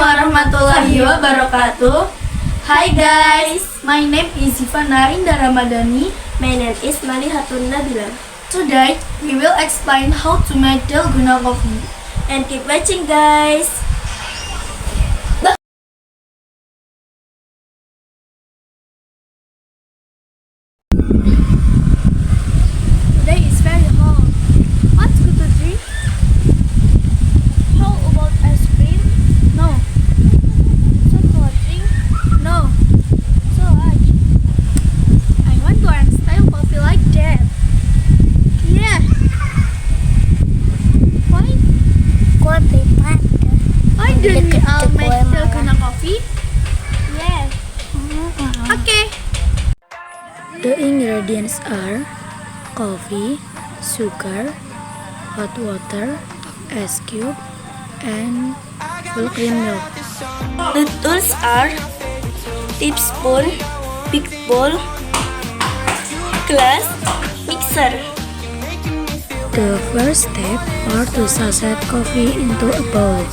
warahmatullahi wabarakatuh. Hi guys, my name is Ivana Indah Ramadhani. My name is Malihatun Nabila. Today we will explain how to make Dalgona Coffee. And keep watching guys. Today is very hot. What's good to drink? How about ice cream? No. Chocolate drink? No. So hot. I want to earn style coffee like that. Yeah. Why? Why don't we all make Dalgona Coffee? Yes. Okay. The ingredients are coffee, sugar, hot water, ice cube, and full cream milk. The tools are teaspoon, big bowl, glass, mixer. The first step are to sachet coffee into a bowl.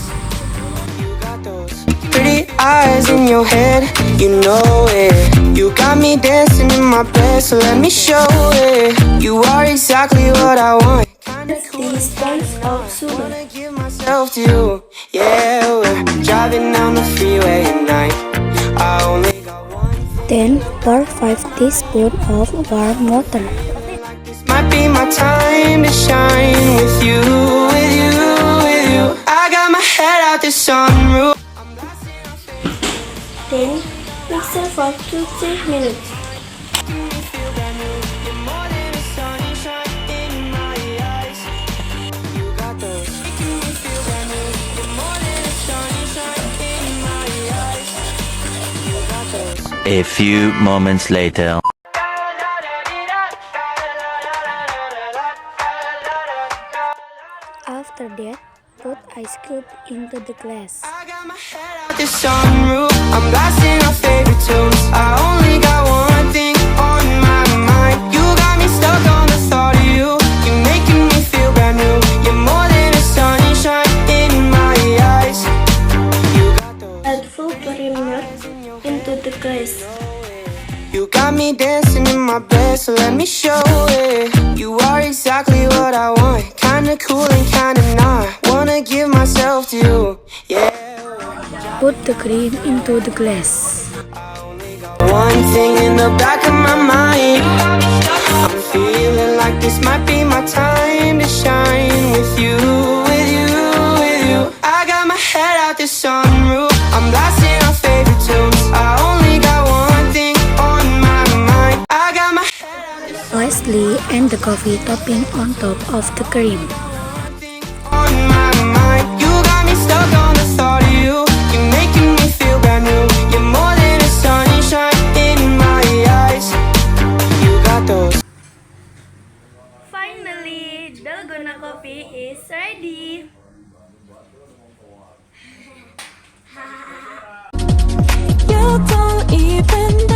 Pretty eyes in your head, you know it. You got me dancing in my bed, so let me show it. You are exactly what I want. Teaspoons of sugar. Give myself to you. Yeah, we're driving down the freeway at night. I only got one thing. Then pour 5 teaspoons of warm water. This might be my time to shine with you, with you, with you. I got my head out the sunroof. Then mix it for 2 to 3 minutes. A few moments later. After that, put ice cube into the glass. I got my head out the sunroof. I'm blasting our favorite tunes. I only got one thing on my mind. You got me stuck on the thought of you. You're making me feel brand new. You're more than a sunshine in my eyes. You got those. Add full cream milk into the glass. You got me dancing in my bed, so let me show it. You are exactly what I want. Kinda cool and kinda not. Wanna give myself to you. Yeah. Put the cream into the glass. One thing in the back of my mind, I'm feeling like this might be my time to shine with you, with you, with you. I got my head out the sunroof. I'm blasting our favorite tunes. I only got one thing on my mind. I got my head out the Lastly, and the coffee topping on top of the cream. thing on my mind. You got me stuck on the thought of you. You're making me feel brand new. You're more than a sunshine in my eyes. You got those. Finally, Dalgona Coffee is ready. You don't even